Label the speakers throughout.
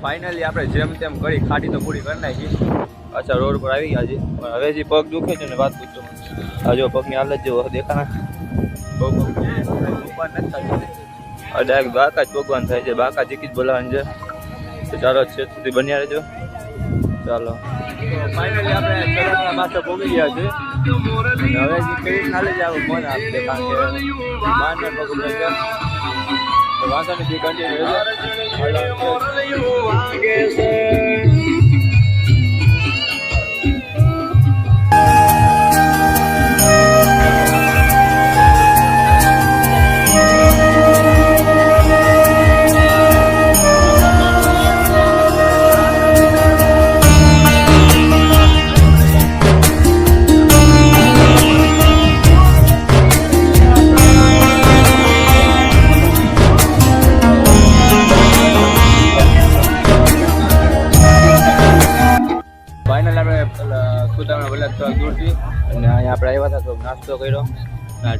Speaker 1: Finally આપણે જેમ તેમ કરી ખાડી તો પૂરી કરી નાખી. અચ્છા રોડ પર આવી ગયા છે પણ હવે જે પગ દુખે છે ને વાત પૂછો. આ જો પગની હાલત જેવો દેખાના બહુ પગ ઉપર નથી થતી. ડાયરેક્ટ બાકા જ ભગવાન થાય છે. બાકા જીકી જ બોલાવાનું છે. તો ચાલો છે સુધી બન્યા રહેજો. ચાલો ફાઇનલી આપણે ચરણના પાસે પહોંચી ગયા છે. હવે જે કઈ નાલે જ આવું મન આપશે કારણ કે માનને પગ છે તો વાંધો નથી કન્ટિન્યુ દૂરથી અને અહીંયા આપણે આવ્યા હતા તો નાસ્તો કર્યો. આ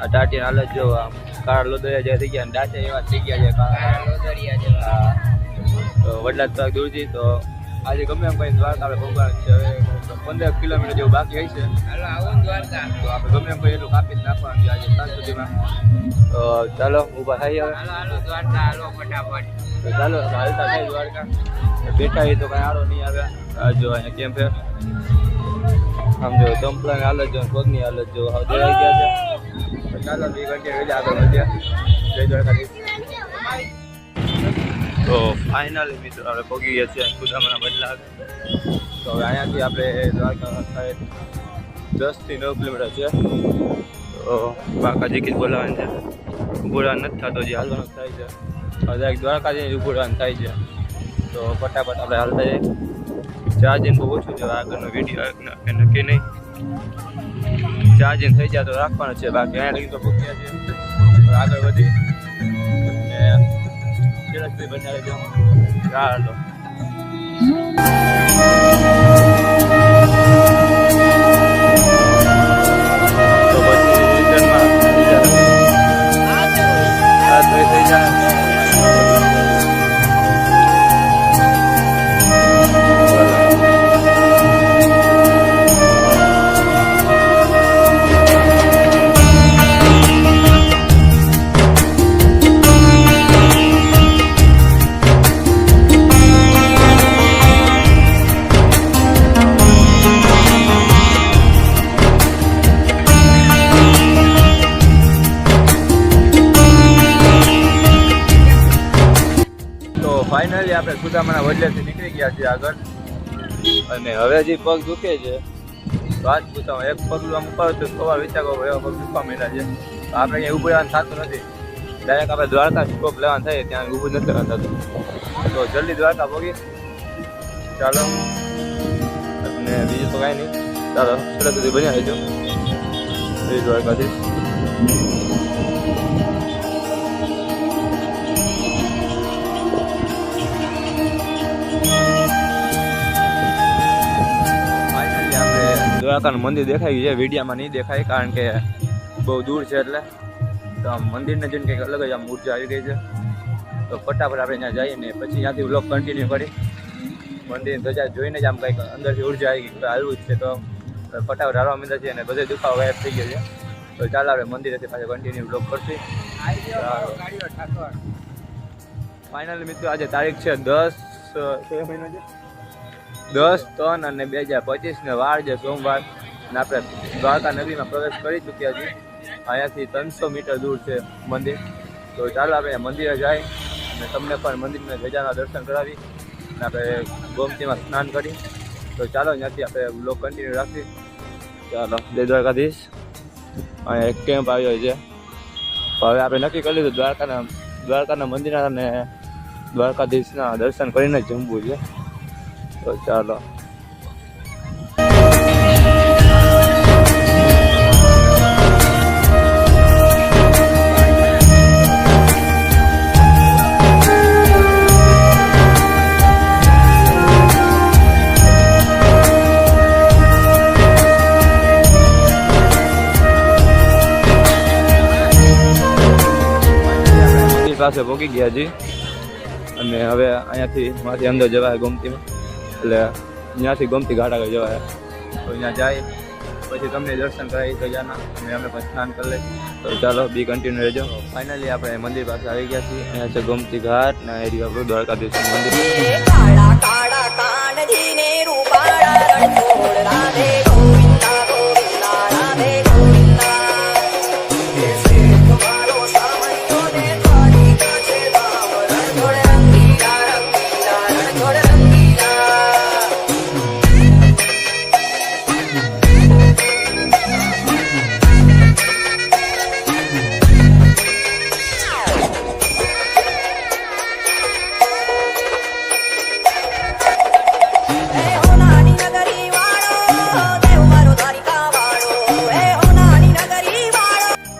Speaker 1: ટાટિયા હાલત જો આમ કાળા લોદરિયા જેવા થઈ ગયા અને ડાચા એવા થઈ ગયા છે કાળા લોદરિયા જેવા. તો વડલા તક દૂરથી તો આજે ગમે એમ કઈ દ્વારકા આપણે ભગવાન છે. હવે 15 કિલોમીટર જેવું બાકી હોય છે. હાલો આવો દ્વારકા તો આપણે ગમે એમ કઈ એટલું કાપી જ નાખવાનું છે આજે સાંજ સુધીમાં. તો ચાલો ઊભા થઈ હવે. હાલો દ્વારકા હાલો ફટાફટ. તો ચાલો હાલતા થાય દ્વારકા. બેઠા એ તો કઈ આડો નહીં આવે. જો અહીંયા કેમ છે આમ જો ચંપલાની હાલત જો પગની હાલત જો દેવાઈ ગયા છે. ચાલો 2 ઘંटे રજા આગળ વધ્યા. જય દ્વારકાધીશ. તો ફાઇનલી મિત્રો આપણે પહોંચી ગયા છીએ સુદામાના બદલા. તો હવે અહીંયાથી આપણે દ્વારકા થાય 10 થી 9 કિલોમીટર છે. તો બાકા જીકી બોલાવાનું છે. ઊભું રહેવાનું નથી થતો જે હાલવાનું થાય છે. હવે દ્વારકા જઈને ઊભું રહેવાનું થાય છે. તો ફટાફટ આપણે હાલતા જઈએ. ચાર્જિંગ બહુ ઓછું છે. આગળનો વિડીયો નક્કી નહીં. ચાર્જિંગ થઈ જાય તો રાખવાનું છે. બાકી અહીંયા લગી તો પહોંચ્યા છે. આગળ વધી સરસ બન્યા રહેજો. ચાલો તો પછી રિટર્નમાં થઈ જાય. ફાઇનલી આપણે સુદામાના વડલેથી નીકળી ગયા છીએ આગળ. અને હવે જે પગ દુખે છે તો આજ પૂછામાં એક પગલું આમ ઉપર તો સવાર વિચાર કરો એવા પગ દુખવા માંડ્યા છે. તો આપણે અહીંયા ઊભું રહેવાનું થતું નથી. ડાયરેક્ટ આપણે દ્વારકા સ્ટોપ લેવાનું થાય ત્યાં ઊભું નથી રહેવાનું થતું. તો જલ્દી દ્વારકા પહોંચી ચાલો. અને બીજું તો કાંઈ નહીં. ચાલો છેલ્લા સુધી બન્યા રહેજો. જય દ્વારકાધીશ. દ્વારકાનું મંદિર દેખાય છે. વિડીયામાં નહીં દેખાય કારણ કે બહુ દૂર છે એટલે. તો આમ મંદિરને જોઈને કંઈક અલગ જ આમ ઉર્જા આવી ગઈ છે. તો ફટાફટ આપણે ત્યાં જઈએ ને પછી ત્યાંથી વ્લોગ કન્ટિન્યુ કરી. મંદિરની ધજા જોઈને જ આમ કંઈક અંદરથી ઉર્જા આવી ગઈ હાલવું જ છે. તો ફટાફટ હાલવા માંડ્યા છે અને બધે દુખાવો ગાયબ થઈ ગયો છે. તો ચાલો આપણે મંદિરેથી પાછા કન્ટિન્યુ વ્લોગ કરશું. ફાઇનલી મિત્રો આજે તારીખ છે 10/3 અને 2025 ને વાર છે સોમવાર. અને આપણે દ્વારકા નગરીમાં પ્રવેશ કરી ચૂક્યા છીએ. અહીંયાથી 300 મીટર દૂર છે મંદિર. તો ચાલો આપણે મંદિરે જાય અને તમને પણ મંદિરના ધજાના દર્શન કરાવી અને આપણે ગોમતીમાં સ્નાન કરી. તો ચાલો ત્યાંથી આપણે વ્લોગ કન્ટિન્યુ રાખીએ. ચાલો જય દ્વારકાધીશ. અહીંયા એક કેમ્પ આવ્યો છે. હવે આપણે નક્કી કરી લીધું દ્વારકાના મંદિરના અને દ્વારકાધીશના દર્શન કરીને જ જમવું છે. તો ચાલો પાસે પહોંચી ગયા છીએ અને હવે અહીંયાથી માથી અંદર જવાય ગોમતીમાં, એટલે ત્યાંથી ગોમતી ઘાટ આગળ જવાય. તો અહીંયા જાય પછી તમને દર્શન કરાવી તો ત્યાંના અને અમે પણ સ્નાન કરી લઈએ. તો ચાલો બી કન્ટિન્યુ રહેજો. ફાઇનલી આપણે મંદિર પાસે આવી ગયા છીએ. અહીંયા છે ગોમતી ઘાટ ને એ રહ્યું આપણું દ્વારકાધીશ મંદિર.
Speaker 2: કાળા કાળા કાનજીને રૂપાળા રણછોડ રાધે ગોવિંદા ગોવિંદા રાધે ગોવિંદા એ શેખ મારો સામૈયો ને તારી કાছে ધામ રણછોડ રંગીલા રંગીલા રણછોડ રંગીલા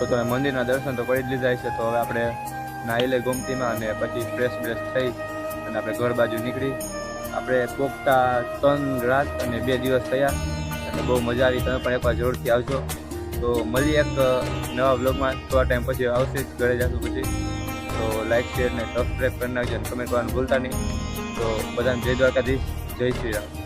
Speaker 1: તો તમે મંદિરના દર્શન તો કરી જ લીધા છે. તો હવે આપણે નાહી લઈ ગોમતીમાં અને પછી ફ્રેશ બ્રેશ થઈ અને આપણે ઘર બાજુ નીકળી. આપણે પોગતા 3 રાત અને 2 દિવસ થયા અને બહુ મજા આવી. તમે પણ એકવાર જરૂરથી આવજો. તો મળીએ એક નવા બ્લોગમાં. થોડા ટાઈમ પછી આવશે જ ઘરે જશું પછી. તો લાઈક શેર ને સબસ્ક્રાઈબ કરી નાખજો અને કમેન્ટ કરવાનું ભૂલતા નહીં. તો બધાને જય દ્વારકાધીશ, જય શ્રી રામ.